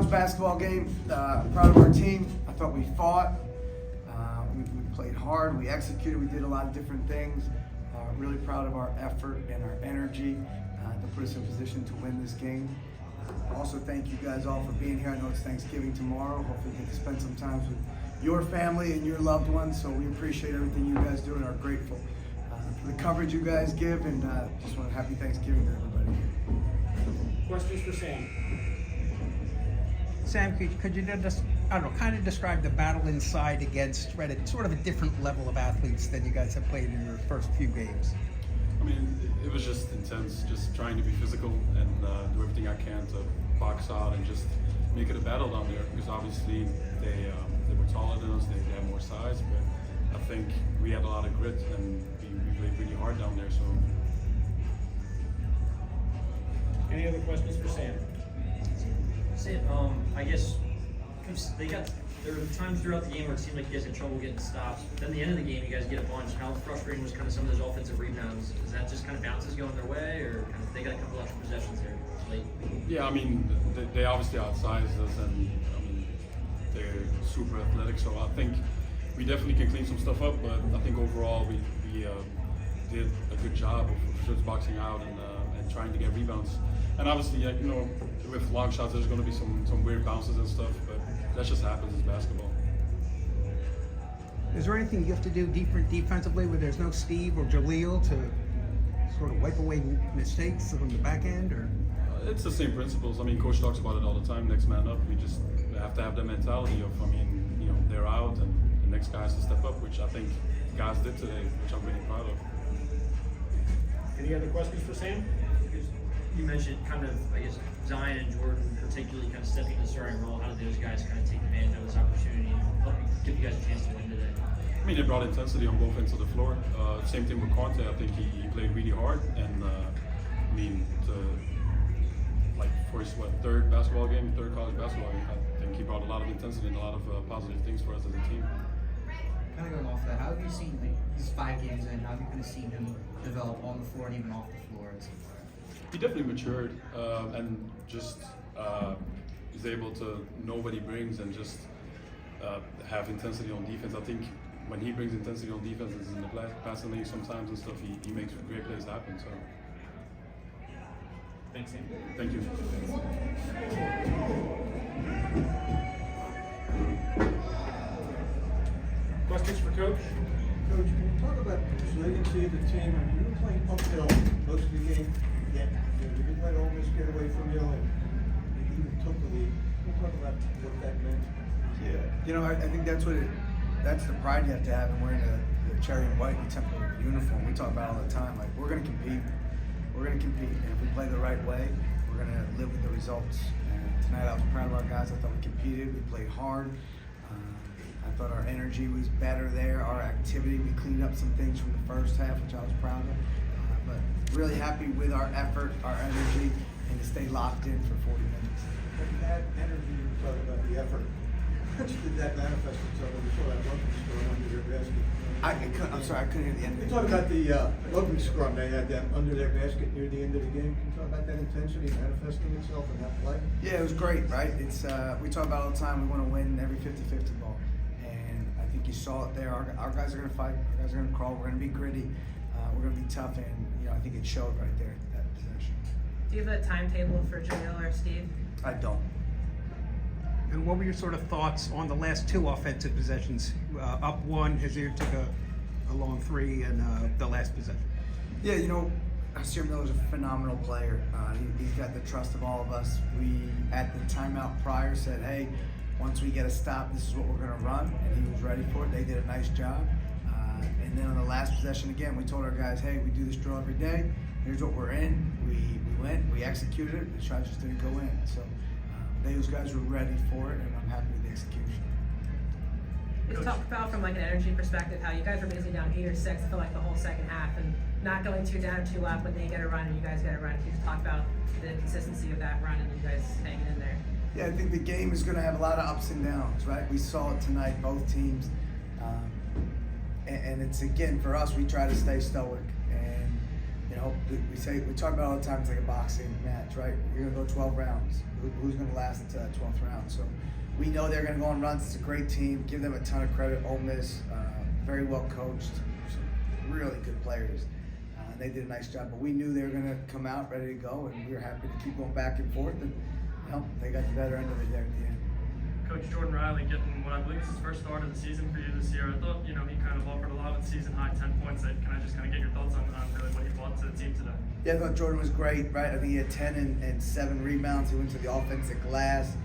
Basketball game, proud of our team. I thought we fought, we played hard, we executed, we did a lot of different things. Really proud of our effort and our energy to put us in position to win this game. Also thank you guys all for being here. I know it's Thanksgiving tomorrow. Hopefully you get to spend some time with your family and your loved ones, so we appreciate everything you guys do and are grateful for the coverage you guys give, and just want to happy Thanksgiving to everybody. Questions for Sam? Sam, could you just, I don't know, kind of describe the battle inside against Reddit, sort of a different level of athletes than you guys have played in your first few games? I mean, it was just intense, just trying to be physical and do everything I can to box out and just make it a battle down there, because obviously they were taller than us, they had more size, but I think we had a lot of grit and we played really hard down there. So, Any other questions for Sam? I guess there were times throughout the game where it seemed like you guys had trouble getting stops. But then at the end of the game, you guys get a bunch. How frustrating was kind of some of those offensive rebounds? Is that just kind of bounces going their way, or kind of they got a couple extra possessions there late? yeah, I mean, they obviously outsized us, and I mean, they're super athletic. So I think we definitely can clean some stuff up. But I think overall we did a good job of just boxing out and trying to get rebounds. And obviously, you know, with long shots, there's going to be some weird bounces and stuff, but that just happens in basketball. Is there anything you have to do different defensively where there's no Steve or Jaleel to sort of wipe away mistakes from the back end, or? It's the same principles. I mean, coach talks about it all the time. Next man up. We just have to have that mentality of, I mean, you know, they're out and the next guy has to step up, which I think guys did today, which I'm really proud of. Any other questions for Sam? You mentioned kind of, I guess, Zion and Jordan particularly kind of stepping into the starting role. How did those guys kind of take advantage of this opportunity and help give you guys a chance to win today? I mean, they brought intensity on both ends of the floor. Same thing with Conte. I think he played really hard, and I mean, for his third college basketball game, I think he brought a lot of intensity and a lot of positive things for us as a team. Kind of going off that, how have you seen these 5 games in? How have you kind of seen him develop on the floor and even off the floor? He definitely matured and just is able to know what he brings and just have intensity on defense. I think when he brings intensity on defense, it's in the passing lane sometimes and stuff, he makes great plays happen. So, Thanks, Sam. thank you. Questions for Coach? Coach, can you talk about the resiliency of the team? I mean, you were playing uphill most of the game. Yeah, you didn't let Ole Miss get away from you, and you even took the lead. Can you talk about what that meant? Yeah, you know, I think that's the pride you have to have in wearing the cherry and white and Temple uniform. We talk about it all the time. Like, we're going to compete. We're going to compete, and if we play the right way, we're going to live with the results. And tonight, I was proud of our guys. I thought we competed. We played hard. I thought our energy was better there. Our activity, we cleaned up some things from the first half, which I was proud of. But really happy with our effort, our energy, and to stay locked in for 40 minutes. When that energy, you were talking about the effort. How much did that manifest itself when you saw that rugby scrum under their basket? I'm sorry, I couldn't hear the end of You it. talk about the rugby scrum, they had them under their basket near the end of the game. Can you talk about that intensity manifesting itself in that play? Yeah, it was great, right? It's we talk about it all the time. We want to win every 50-50 ball, and I think you saw it there. Our guys are going to fight. Our guys are going to crawl. We're going to be gritty. We're going to be tough, and I think it showed right there that possession. Do you have a timetable for Jaleel or Steve? I don't. And what were your sort of thoughts on the last 2 offensive possessions? Up 1, Hazir took a long 3, and the last possession. Yeah, you know, Hasir Miller's a phenomenal player. He's got the trust of all of us. We, at the timeout prior, said, hey, once we get a stop, this is what we're going to run, and he was ready for it. They did a nice job. And then on the last possession, again, we told our guys, hey, we do this drill every day. Here's what we're in. We went, we executed it. The shot just didn't go in. So those guys were ready for it, and I'm happy with the execution. Let's talk about from like an energy perspective how you guys were basically down 8 or 6 for like the whole second half, and not going 2 down, 2 up when they get a run and you guys get a run. Can you just talk about the consistency of that run and you guys hanging in there? Yeah, I think the game is going to have a lot of ups and downs, right? We saw it tonight, both teams. And it's, again, for us, we try to stay stoic. And, we talk about it all the time. It's like a boxing match, right? You're gonna go 12 rounds. Who's gonna last the 12th round? So we know they're gonna go on runs. It's a great team. Give them a ton of credit. Ole Miss, very well coached, some really good players. They did a nice job, but we knew they were gonna come out ready to go, and we were happy to keep going back and forth. And they got the better end of it there at the end. Coach Jordan Riley getting what I believe is his first start of the season for you this year. I thought, he kind of offered a lot with season high 10 points. Can I just kind of get your thoughts on really what he brought to the team today? Yeah, I thought Jordan was great, right? I think he had 10 and 7 rebounds. He went to the offensive glass.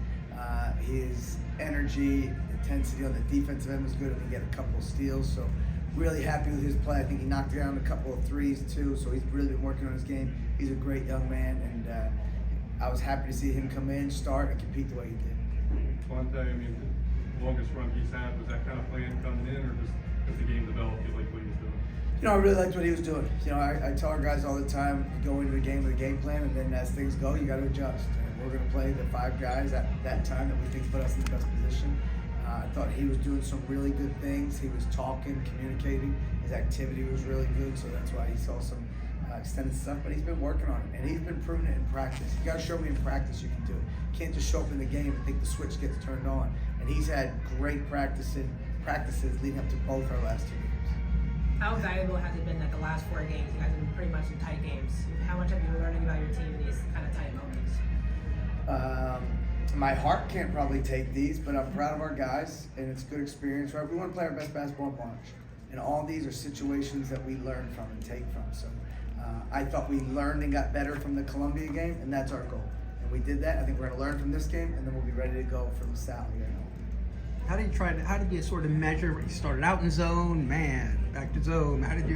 His energy, intensity on the defensive end was good. I think he had a couple of steals. So really happy with his play. I think he knocked down a couple of threes too. So he's really been working on his game. He's a great young man, and I was happy to see him come in, start, and compete the way he did. Fonte, the longest run he's had, was that kind of plan coming in, or just as the game developed, you like what he was doing? I really liked what he was doing. I tell our guys all the time, you go into the game with a game plan, and then as things go, you got to adjust. And we're going to play the 5 guys at that time that we think put us in the best position. I thought he was doing some really good things. He was talking, communicating. His activity was really good, so that's why he saw some extended stuff. But he's been working on it, and he's been proving it in practice. You got to show me in practice you can do it. You can't just show up in the game and think the switch gets turned on. And he's had great practices leading up to both our last 2 games. How valuable has it been that the last 4 games, you guys have been pretty much in tight games? How much have you been learning about your team in these kind of tight moments? My heart can't probably take these, but I'm proud of our guys, and it's a good experience, right? We want to play our best basketball bunch, and all these are situations that we learn from and take from. So I thought we learned and got better from the Columbia game, and that's our goal. And we did that. I think we're going to learn from this game, and then we'll be ready to go for LaSalle here. How did you sort of measure? You started out in zone, back to zone. How did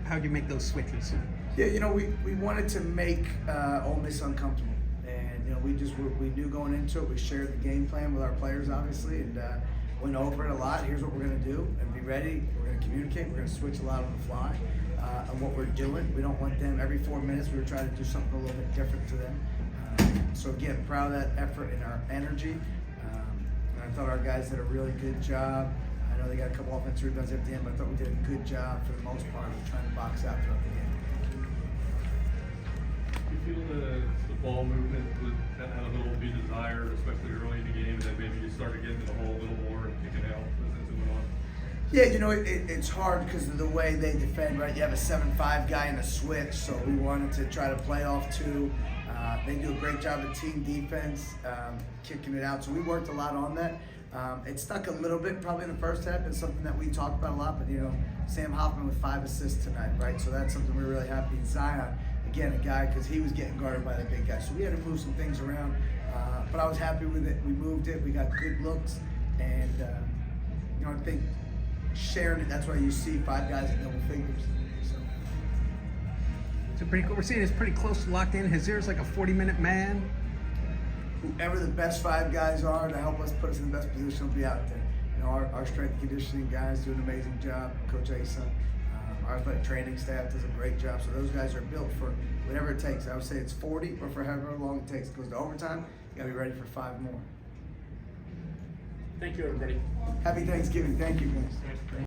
how'd you make those switches? Yeah, we wanted to make Ole Miss uncomfortable. We knew going into it, we shared the game plan with our players, obviously, and went over it a lot. Here's what we're going to do, and be ready. We're going to communicate. We're going to switch a lot on the fly on what we're doing. We don't want them every 4 minutes. We were trying to do something a little bit different to them. So again, proud of that effort and our energy. And I thought our guys did a really good job. I know they got a couple offensive rebounds at the end, but I thought we did a good job for the most part of trying to box out throughout the game. Do you feel the ball movement had a little to be desired, especially early in the game, and then maybe you started getting to the hole a little more and kicking out as it went on? Yeah, it's hard because of the way they defend, right? You have a 7-5 guy in a switch, so we wanted to try to play off 2. They do a great job of team defense, kicking it out. So we worked a lot on that. It stuck a little bit probably in the first half. It's something that we talked about a lot, but Sam Hoffman with 5 assists tonight, right? So that's something we're really happy. Zion, again, a guy, because he was getting guarded by the big guy. So we had to move some things around, but I was happy with it. We moved it. We got good looks, and I think sharing it, that's why you see 5 guys in double figures. So pretty cool. We're seeing it's pretty close to locked in. Hazir's like a 40-minute man. Whoever the best 5 guys are to help us put us in the best position will be out there. Our strength and conditioning guys do an amazing job. Coach Asa, our athletic training staff does a great job. So those guys are built for whatever it takes. I would say it's 40, or for however long it takes. It goes to overtime. You gotta be ready for 5 more. Thank you, everybody. Happy Thanksgiving. Thank you, guys.